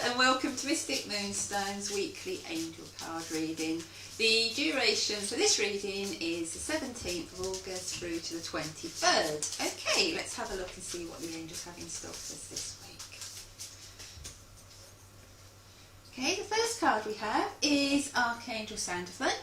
and welcome to Mystic Moonstone's weekly angel card reading. The duration for this reading is the 17th of August through to the 23rd. Okay, let's have a look and see what the angels have in store for us this week. Okay, the first card we have is Archangel Sandalphon,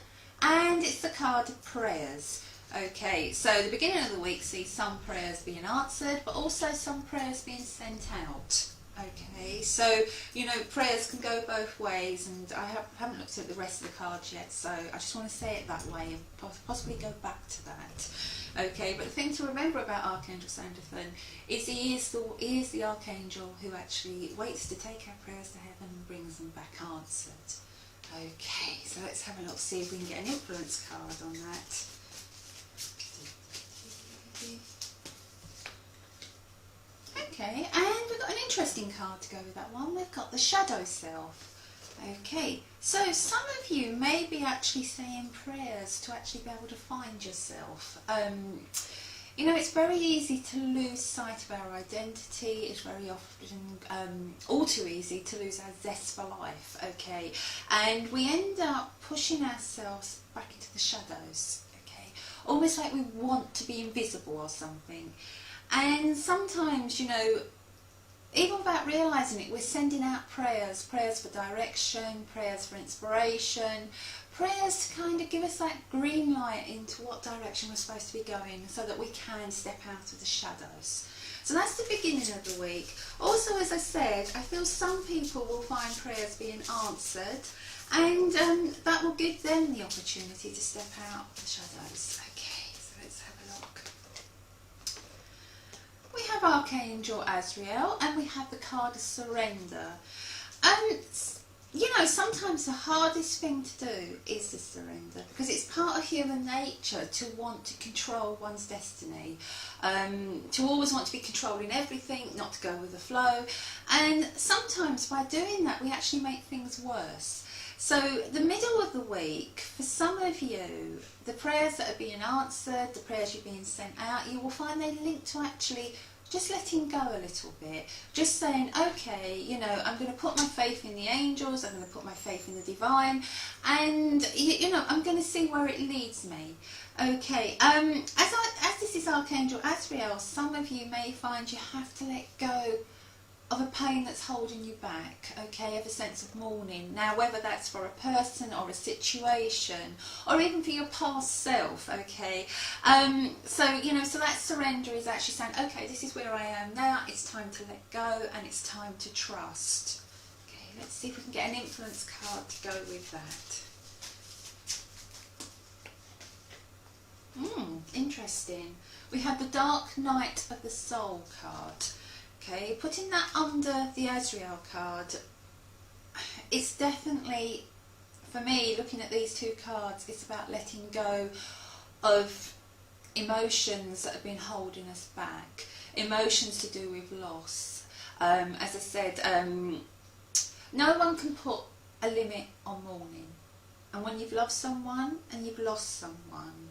and it's the card of prayers. Okay, so the beginning of the week sees some prayers being answered, but also some prayers being sent out. Okay, so, you know, prayers can go both ways, and I haven't looked at the rest of the cards yet, so I just want to say it that way and possibly go back to that. Okay, but the thing to remember about Archangel Sandalphon is he is the Archangel who actually waits to take our prayers to heaven and brings them back answered. Okay, so let's have a look, see if we can get an influence card on that. Okay, and we've got an interesting card to go with that one. We've got the Shadow Self. Okay, so some of you may be actually saying prayers to actually be able to find yourself. You know, it's very easy to lose sight of our identity. It's very often all too easy to lose our zest for life, okay? And we end up pushing ourselves back into the shadows, okay? Almost like we want to be invisible or something. And sometimes, you know, even without realising it, we're sending out prayers for direction, prayers for inspiration, prayers to kind of give us that green light into what direction we're supposed to be going so that we can step out of the shadows. So that's the beginning of the week. Also, as I said, I feel some people will find prayers being answered, and that will give them the opportunity to step out of the shadows. Okay, so let's have a look. We have Archangel Azrael, and we have the card of surrender. You know, sometimes the hardest thing to do is to surrender, because it's part of human nature to want to control one's destiny, to always want to be controlling everything, not to go with the flow, and sometimes by doing that we actually make things worse. So the middle of the week, for some of you, the prayers that are being answered, the prayers you're being sent out, you will find they link to actually just letting go a little bit, just saying, okay, you know, I'm going to put my faith in the angels, I'm going to put my faith in the divine, and, you know, I'm going to see where it leads me. Okay, as this is Archangel Azrael, some of you may find you have to let go of a pain that's holding you back, okay, of a sense of mourning. Now, whether that's for a person or a situation, or even for your past self, okay. So, you know, so that surrender is actually saying, okay, this is where I am now, it's time to let go, and it's time to trust. Okay, let's see if we can get an influence card to go with that. Interesting. We have the Dark Night of the Soul card. Okay, putting that under the Azrael card, it's definitely, for me, looking at these two cards, it's about letting go of emotions that have been holding us back, emotions to do with loss. As I said, no one can put a limit on mourning, and when you've loved someone and you've lost someone,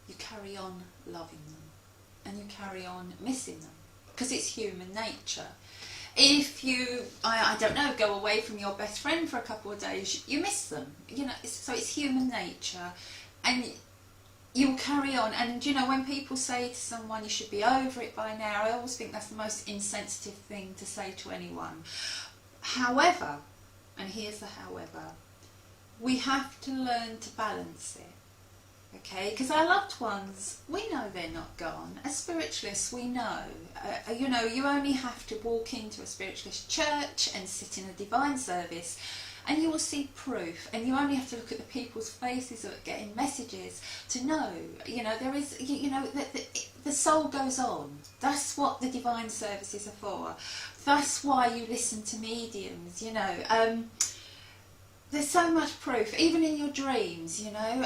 you carry on loving them, and you carry on missing them, because it's human nature. If you, I don't know, go away from your best friend for a couple of days, you miss them, you know, so it's human nature, and you'll carry on. And, you know, when people say to someone, you should be over it by now, I always think that's the most insensitive thing to say to anyone. However, and here's the however, we have to learn to balance it. Okay, because our loved ones, we know they're not gone. As spiritualists, we know. You know, you only have to walk into a spiritualist church and sit in a divine service, and you will see proof. And you only have to look at the people's faces that are getting messages to know. You know, there is. You know, the soul goes on. That's what the divine services are for. That's why you listen to mediums. You know. There's so much proof, even in your dreams, you know.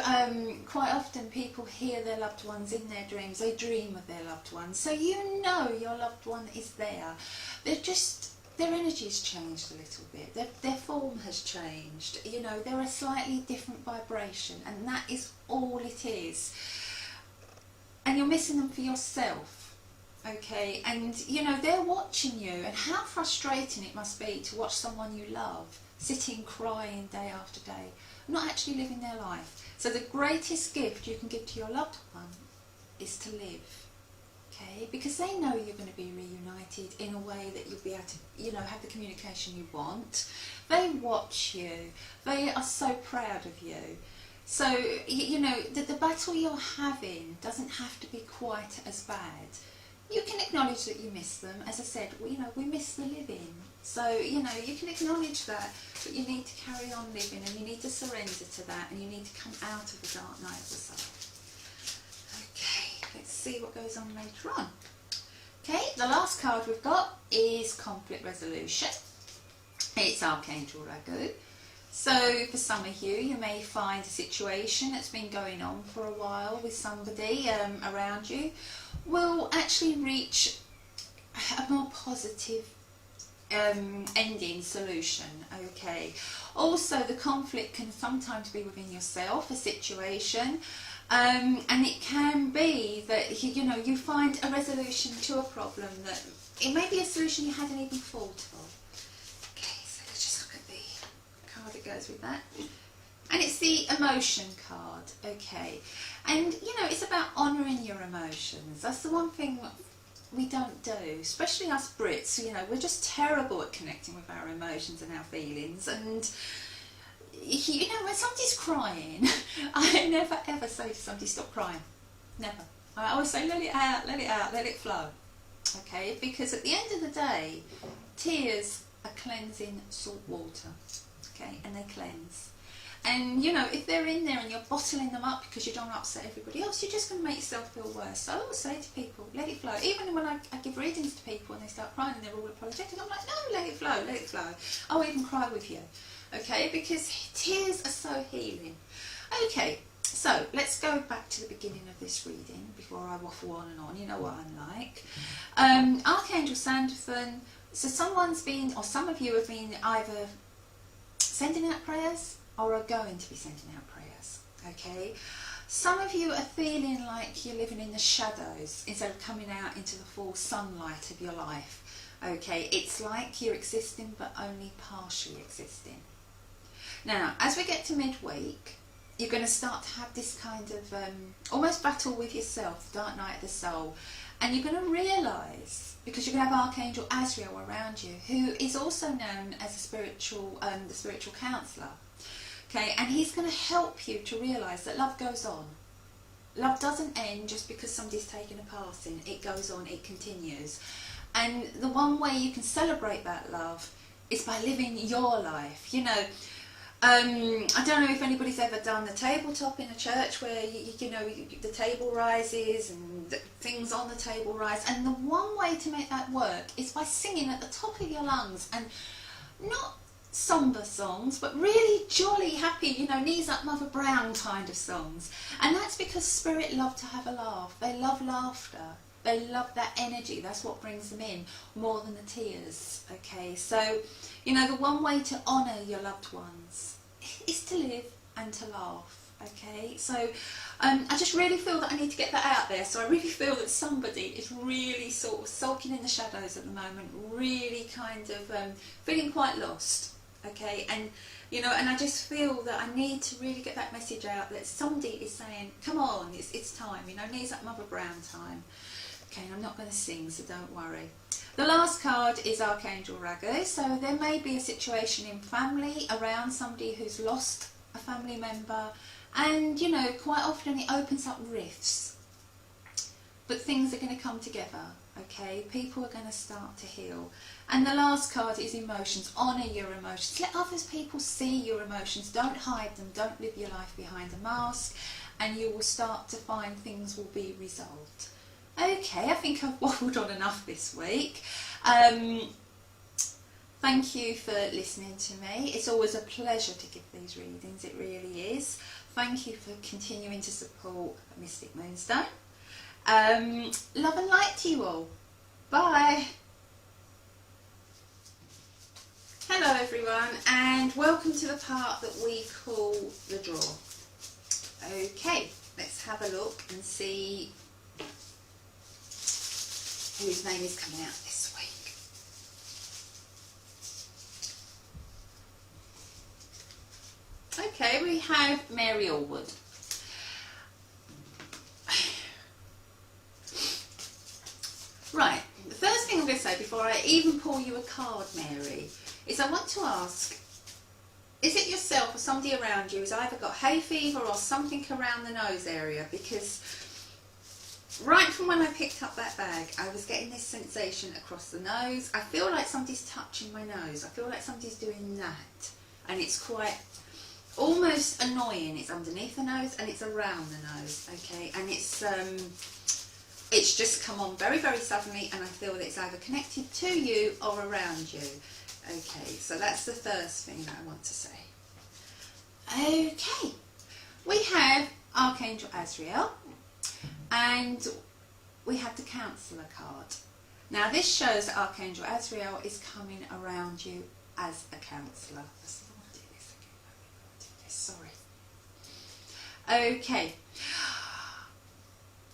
Quite often people hear their loved ones in their dreams, they dream of their loved ones, so you know your loved one is there. They're just, their energy's changed a little bit, their form has changed, you know, they're a slightly different vibration, and that is all it is. And you're missing them for yourself. okay, and you know, they're watching you, and how frustrating it must be to watch someone you love sitting crying day after day, not actually living their life. So the greatest gift you can give to your loved one is to live, okay, because they know you're going to be reunited in a way that you'll be able to, you know, have the communication you want. They watch you, they are so proud of you. So, you know, the battle you're having doesn't have to be quite as bad. You can acknowledge that you miss them. As I said, you know, we miss the living. So, you know, you can acknowledge that, but you need to carry on living, and you need to surrender to that, and you need to come out of the dark night of the soul. Okay, let's see what goes on later on. Okay, the last card we've got is conflict resolution. It's Archangel Ragu. So for some of you, you may find a situation that's been going on for a while with somebody around you will actually reach a more positive ending solution, okay. Also, the conflict can sometimes be within yourself, a situation, and it can be that you know, you find a resolution to a problem that it may be a solution you hadn't even thought of. Okay, so let's just look at the card that goes with that. And it's the emotion card, okay. And you know, it's about honouring your emotions. That's the one thing we don't do, especially us Brits. You know, we're just terrible at connecting with our emotions and our feelings. And you know, when somebody's crying, I never ever say to somebody, stop crying. Never. I always say, let it out, let it out, let it flow. Okay, because at the end of the day, tears are cleansing salt water. Okay, and they cleanse. And you know, if they're in there and you're bottling them up because you don't want to upset everybody else, you're just going to make yourself feel worse. So I always say to people, let it flow. Even when I give readings to people and they start crying and they're all apologetic, I'm like, no, let it flow, let it flow. I'll even cry with you. Okay, because tears are so healing. Okay, so let's go back to the beginning of this reading before I waffle on and on. You know what I'm like. Archangel Sandalphon. So someone's been, or some of you have been either sending out prayers or are going to be sending out prayers, okay? Some of you are feeling like you're living in the shadows instead of coming out into the full sunlight of your life, okay? It's like you're existing but only partially existing. Now, as we get to midweek, you're going to start to have this kind of almost battle with yourself, dark night of the soul, and you're going to realise, because you're going to have Archangel Azrael around you, who is also known as a spiritual, the spiritual counsellor. Okay, and he's going to help you to realise that love goes on. Love doesn't end just because somebody's taken a passing. It goes on, it continues. And the one way you can celebrate that love is by living your life. You know, I don't know if anybody's ever done the tabletop in a church where, you know, the table rises and the things on the table rise. And the one way to make that work is by singing at the top of your lungs, and not sombre songs, but really jolly, happy, you know, knees up Mother Brown kind of songs. And that's because spirit love to have a laugh. They love laughter. They love that energy. That's what brings them in more than the tears. Okay, so you know, the one way to honour your loved ones is to live and to laugh. Okay, so I just really feel that I need to get that out there. So I really feel that somebody is really sort of sulking in the shadows at the moment, really kind of feeling quite lost. Okay, and you know, and I just feel that I need to really get that message out, that somebody is saying, come on, it's time, you know, knees up Mother Brown time. Okay, and I'm not going to sing, so don't worry. The last card is Archangel Ragu. So there may be a situation in family around somebody who's lost a family member, and you know, quite often it opens up rifts, but things are going to come together. Okay, people are going to start to heal. And the last card is emotions. Honour your emotions. Let others people see your emotions. Don't hide them. Don't live your life behind a mask, and you will start to find things will be resolved. Okay, I think I've waffled on enough this week. Thank you for listening to me. It's always a pleasure to give these readings. It really is. Thank you for continuing to support Mystic Moonstone. Love and light to you all. Bye. Hello everyone, and welcome to the part that we call the draw. Okay, let's have a look and see whose name is coming out this week. Okay, we have Mary Allwood. Right, the first thing I'm going to say before I even pull you a card, Mary, is I want to ask, is it yourself or somebody around you who's either got hay fever or something around the nose area? Because right from when I picked up that bag, I was getting this sensation across the nose. I feel like somebody's touching my nose. I feel like somebody's doing that. And it's quite almost annoying. It's underneath the nose and it's around the nose, okay? And it's just come on very, very suddenly, and I feel that it's either connected to you or around you. Okay, so that's the first thing that I want to say. Okay, we have Archangel Azrael, and we have the Counselor card. Now this shows that Archangel Azrael is coming around you as a counsellor. Sorry. Okay.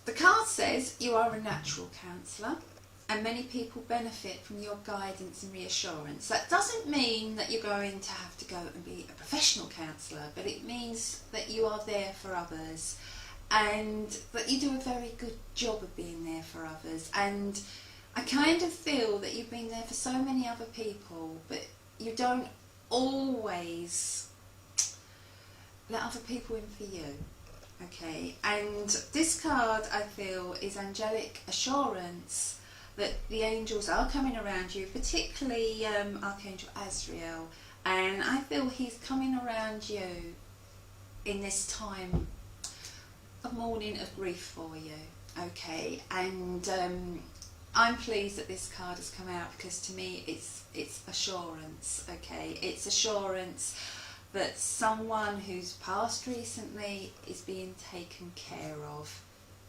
The card says you are a natural counsellor and many people benefit from your guidance and reassurance. That doesn't mean that you're going to have to go and be a professional counsellor, but it means that you are there for others and that you do a very good job of being there for others. And I kind of feel that you've been there for so many other people, but you don't always let other people in for you. Okay, and this card I feel is angelic assurance that the angels are coming around you, particularly Archangel Azrael, and I feel he's coming around you in this time of mourning, of grief for you. Okay, and I'm pleased that this card has come out because to me it's assurance. Okay, it's assurance that someone who's passed recently is being taken care of.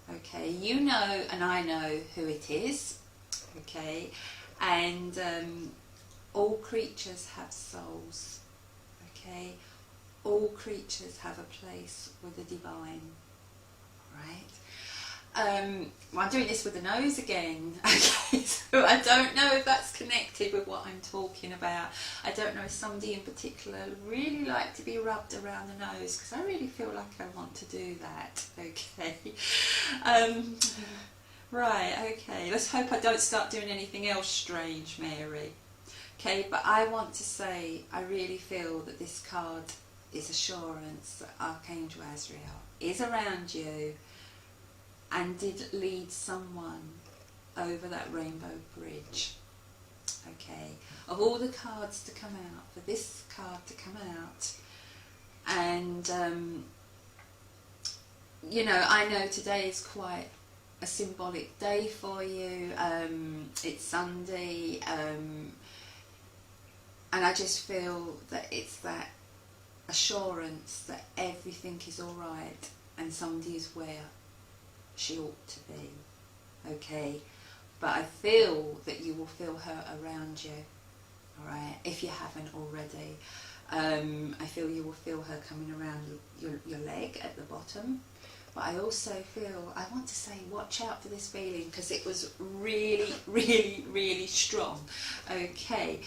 Okay, you know and I know who it is. Okay, and all creatures have souls. Okay, all creatures have a place with the divine. Right. Well, I'm doing this with the nose again. Okay, so I don't know if that's connected with what I'm talking about. I don't know if somebody in particular really like to be rubbed around the nose, because I really feel like I want to do that. Okay. Right, okay. Let's hope I don't start doing anything else strange, Mary. Okay, but I want to say I really feel that this card is assurance that Archangel Azrael is around you and did lead someone over that rainbow bridge. Okay, of all the cards to come out, for this card to come out, and you know, I know today is quite a symbolic day for you. It's Sunday, and I just feel that it's that assurance that everything is alright and somebody is where she ought to be. Okay, but I feel that you will feel her around you, alright, if you haven't already. I feel you will feel her coming around your leg at the bottom, but I also feel, I want to say watch out for this feeling because it was really, really, really strong. Okay,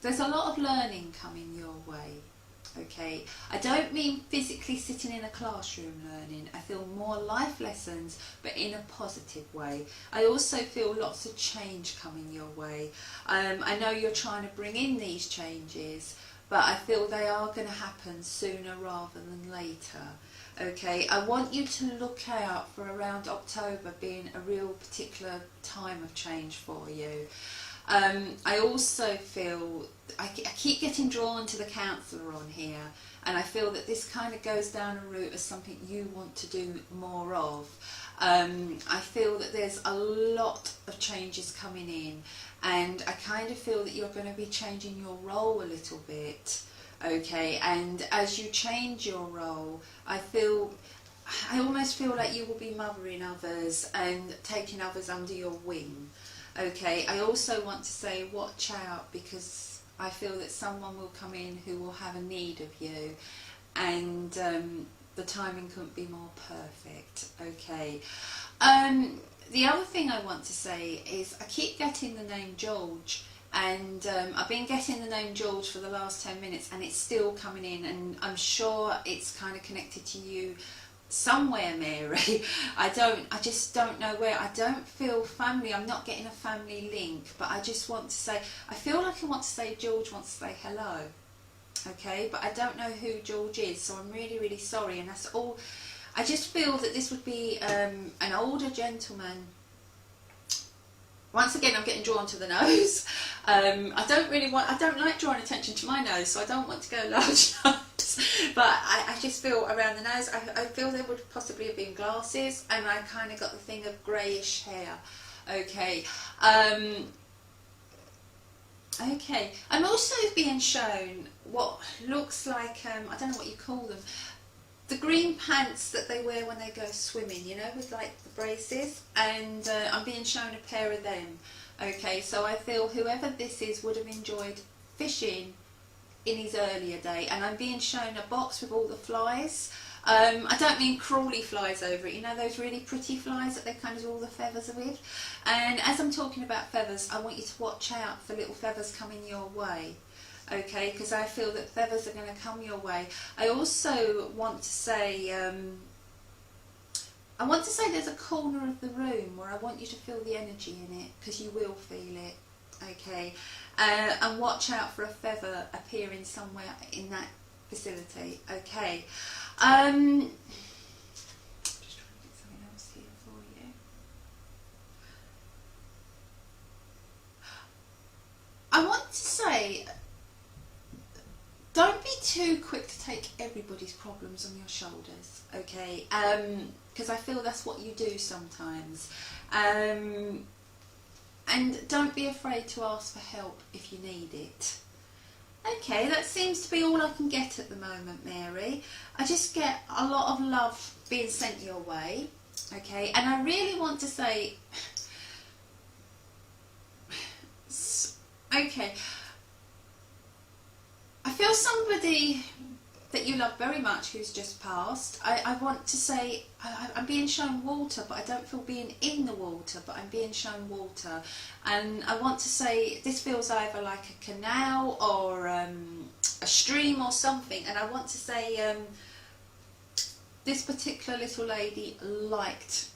there's a lot of learning coming your way. Okay, I don't mean physically sitting in a classroom learning. I feel more life lessons, but in a positive way. I also feel lots of change coming your way. I know you're trying to bring in these changes, but I feel they are going to happen sooner rather than later. Okay, I want you to look out for around October being a real particular time of change for you. I also feel, I keep getting drawn to the counsellor on here, and I feel that this kind of goes down a route as something you want to do more of. I feel that there's a lot of changes coming in, and I kind of feel that you're going to be changing your role a little bit. Okay, and as you change your role, I almost feel like you will be mothering others and taking others under your wing. Okay, I also want to say watch out, because I feel that someone will come in who will have a need of you, and the timing couldn't be more perfect. Okay, the other thing I want to say is I keep getting the name George, and I've been getting the name George for the last 10 minutes and it's still coming in, and I'm sure it's kind of connected to you somewhere, Mary. I just don't know where. I don't feel family. I'm not getting a family link, but I just want to say, I feel like I want to say George wants to say hello. Okay, but I don't know who George is, so I'm really, really sorry, and that's all. I just feel that this would be an older gentleman. Once again, I'm getting drawn to the nose. I don't like drawing attention to my nose, so I don't want to go large nose. But I just feel around the nose, I feel there would possibly have been glasses, and I kind of got the thing of greyish hair. Okay. Okay. I'm also being shown what looks like, I don't know what you call them, the green pants that they wear when they go swimming, you know, with like the braces, and I'm being shown a pair of them. Okay, so I feel whoever this is would have enjoyed fishing in his earlier day, and I'm being shown a box with all the flies. I don't mean crawly flies over it, you know, those really pretty flies that they kind of do all the feathers with. And as I'm talking about feathers, I want you to watch out for little feathers coming your way. Okay, because I feel that feathers are going to come your way. I also want to say, there's a corner of the room where I want you to feel the energy in it, because you will feel it. Okay, and watch out for a feather appearing somewhere in that vicinity. Okay, just trying to get something else here for you. I want to say, don't be too quick to take everybody's problems on your shoulders, okay? Because I feel that's what you do sometimes. And don't be afraid to ask for help if you need it. Okay, that seems to be all I can get at the moment, Mary. I just get a lot of love being sent your way, okay? And I really want to say, okay, I feel somebody that you love very much who's just passed. I want to say, I'm being shown water, but I don't feel being in the water, but I'm being shown water. And I want to say, this feels either like a canal or a stream or something. And I want to say, this particular little lady liked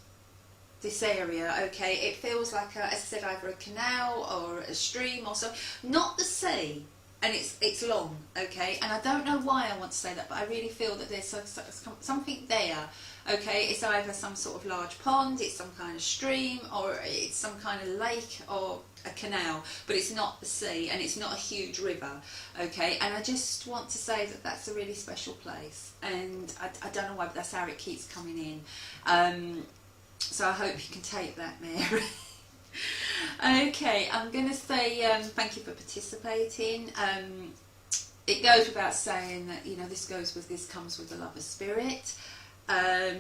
this area, okay? It feels like, as I said, either a canal or a stream or something. Not the sea. And it's long, okay, and I don't know why I want to say that, but I really feel that there's something there, okay. It's either some sort of large pond, it's some kind of stream, or it's some kind of lake or a canal, but it's not the sea, and it's not a huge river, okay. And I just want to say that that's a really special place, and I don't know why, but that's how it keeps coming in. So I hope you can take that, Mary. Okay, I'm going to say thank you for participating. It goes without saying that, you know, this comes with the lover's spirit. A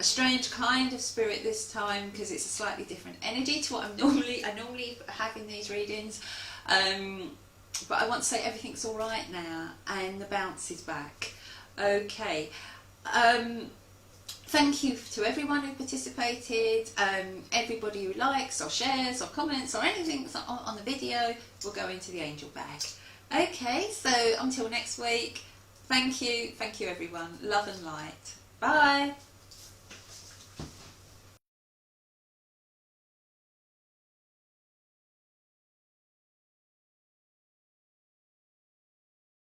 strange kind of spirit this time, because it's a slightly different energy to what I normally have in these readings. But I want to say everything's all right now, and the bounce is back. Okay. Thank you to everyone who participated, everybody who likes or shares or comments or anything on the video will go into the angel bag. Okay, so until next week, thank you everyone, love and light, bye.